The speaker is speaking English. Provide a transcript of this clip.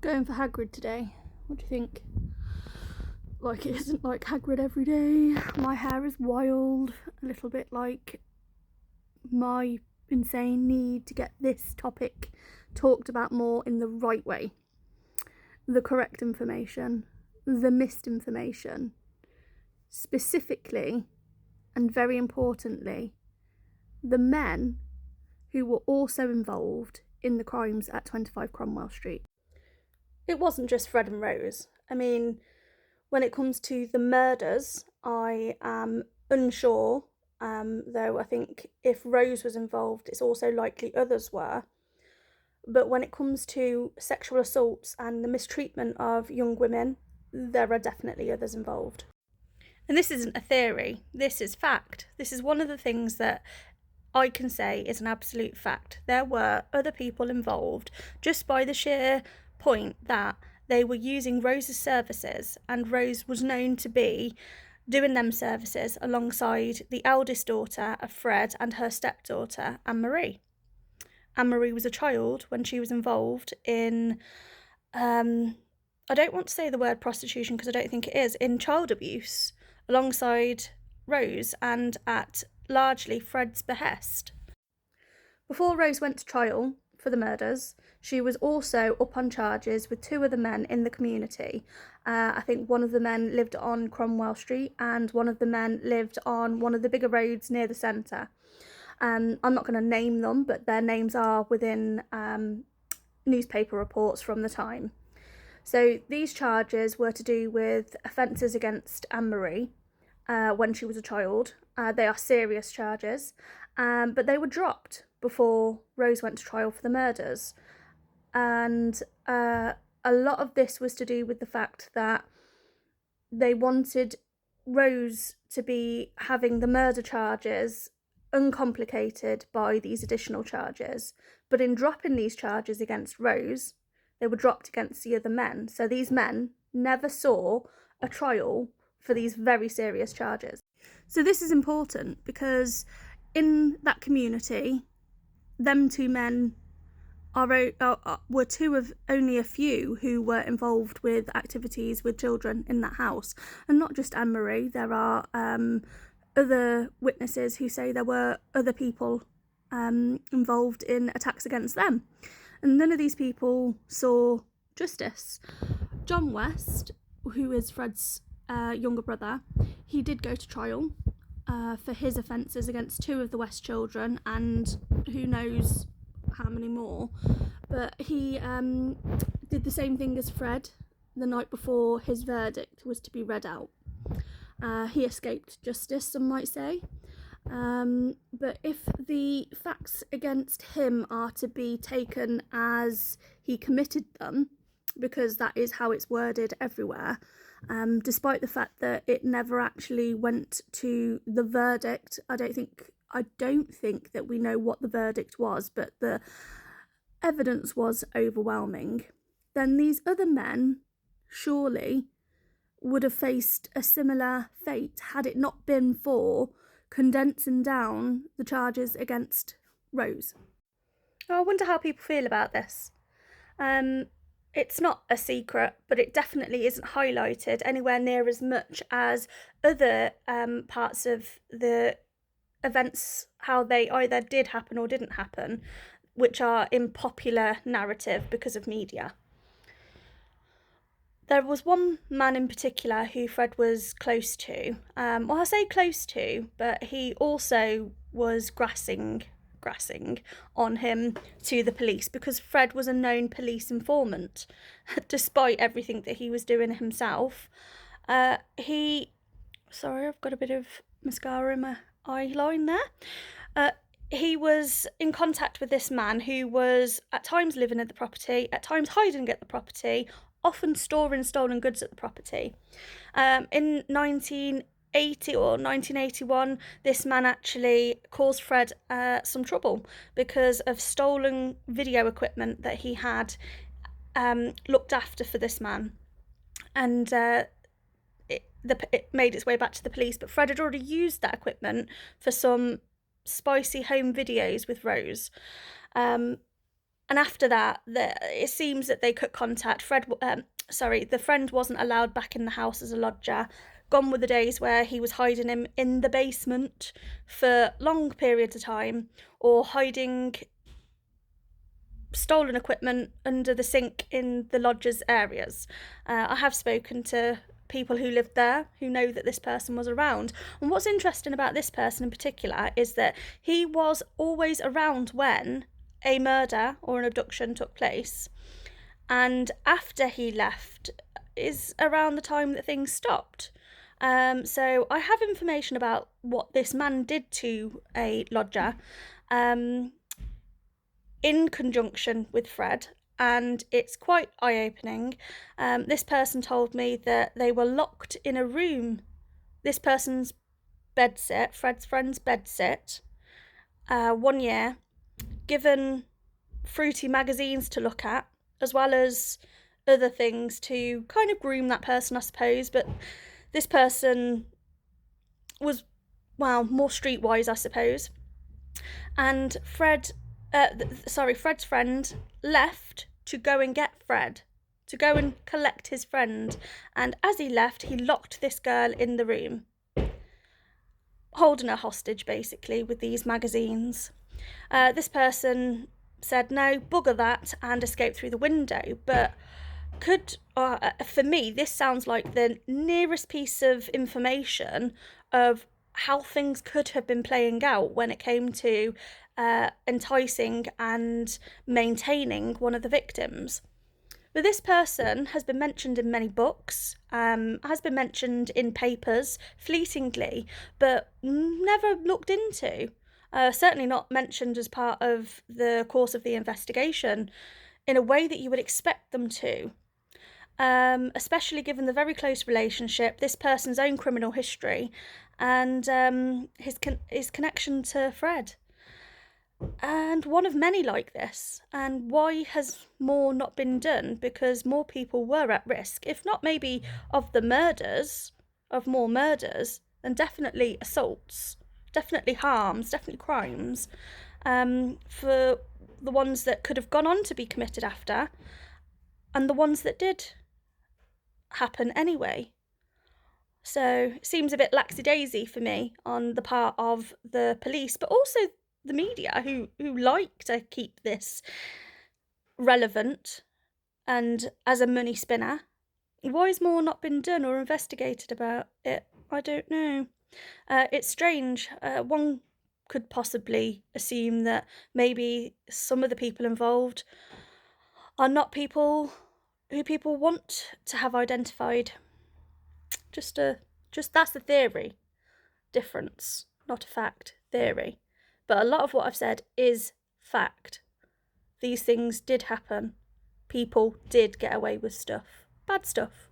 Going for Hagrid today. What do you think? Like, it isn't like Hagrid every day. My hair is wild. A little bit like my insane need to get this topic talked about more in the right way. The correct information. The misinformation. Specifically, and very importantly, the men who were also involved in the crimes at 25 Cromwell Street. It wasn't just Fred and Rose. I mean, when it comes to the murders, I am unsure, though I think if Rose was involved, it's also likely others were. But when it comes to sexual assaults and the mistreatment of young women, there are definitely others involved. And this isn't a theory, this is fact. This is one of the things that I can say is an absolute fact. There were other people involved just by the sheer point that they were using Rose's services, and Rose was known to be doing them services alongside the eldest daughter of Fred and her stepdaughter, Anne-Marie. Anne-Marie was a child when she was involved in, I don't want to say the word prostitution because I don't think it is, in child abuse alongside Rose and at largely Fred's behest. Before Rose went to trial for the murders, she was also up on charges with two other men in the community. I think one of the men lived on Cromwell Street and one of the men lived on one of the bigger roads near the centre. I'm not going to name them, but their names are within newspaper reports from the time. So these charges were to do with offences against Anne-Marie when she was a child. They are serious charges, but they were dropped before Rose went to trial for the murders. And a lot of this was to do with the fact that they wanted Rose to be having the murder charges uncomplicated by these additional charges. But in dropping these charges against Rose, they were dropped against the other men. So these men never saw a trial for these very serious charges. So this is important because in that community, them two men were two of only a few who were involved with activities with children in that house. And not just Anne-Marie, there are other witnesses who say there were other people involved in attacks against them. And none of these people saw justice. John West, who is Fred's younger brother, he did go to trial for his offences against two of the West children and who knows how many more. But he did the same thing as Fred the night before his verdict was to be read out. He escaped justice, some might say. But if the facts against him are to be taken as he committed them, because that is how it's worded everywhere, despite the fact that it never actually went to the verdict, I don't think that we know what the verdict was, but the evidence was overwhelming, then these other men surely would have faced a similar fate had it not been for condensing down the charges against Rose. I wonder how people feel about this. It's not a secret, but it definitely isn't highlighted anywhere near as much as other parts of the events, how they either did happen or didn't happen, which are in popular narrative because of media. There was one man in particular who Fred was close to. Well, I say close to, but he also was grassing on him to the police because Fred was a known police informant, despite everything that he was doing himself. Sorry, I've got a bit of mascara in my eye line there. He was in contact with this man who was at times living at the property, at times hiding at the property, often storing stolen goods at the property. In 1980 or 1981, this man actually caused Fred some trouble because of stolen video equipment that he had looked after for this man. And it made its way back to the police, but Fred had already used that equipment for some spicy home videos with Rose. And after that, it seems that they cut contact. The friend wasn't allowed back in the house as a lodger. Gone were the days where he was hiding him in the basement for long periods of time, or hiding stolen equipment under the sink in the lodgers' areas. I have spoken to people who lived there who know that this person was around. And what's interesting about this person in particular is that he was always around when a murder or an abduction took place, and after he left is around the time that things stopped. So I have information about what this man did to a lodger in conjunction with Fred, and it's quite eye-opening. This person told me that they were locked in a room. This person's bedsit, Fred's friend's bedsit, 1 year, given fruity magazines to look at, as well as other things to kind of groom that person, I suppose. But this person was, more streetwise, I suppose. And Fred's friend left to go and get Fred, to go and collect his friend. And as he left, he locked this girl in the room, holding her hostage, basically, with these magazines. This person said, no, bugger that, and escaped through the window. But for me, this sounds like the nearest piece of information of how things could have been playing out when it came to enticing and maintaining one of the victims. But this person has been mentioned in many books, has been mentioned in papers fleetingly, but never looked into. Certainly not mentioned as part of the course of the investigation in a way that you would expect them to. Especially given the very close relationship, this person's own criminal history, and his connection to Fred. And one of many like this. And why has more not been done? Because more people were at risk, if not maybe of more murders, and definitely assaults, definitely harms, definitely crimes, for the ones that could have gone on to be committed after, and the ones that did happen anyway. So it seems a bit laxy-daisy for me on the part of the police, but also the media who like to keep this relevant and as a money spinner. Why has more not been done or investigated about it? I don't know. It's strange. One could possibly assume that maybe some of the people involved are not people who people want to have identified. Just that's a theory difference, not a fact. Theory. But a lot of what I've said is fact. These things did happen. People did get away with stuff. Bad stuff.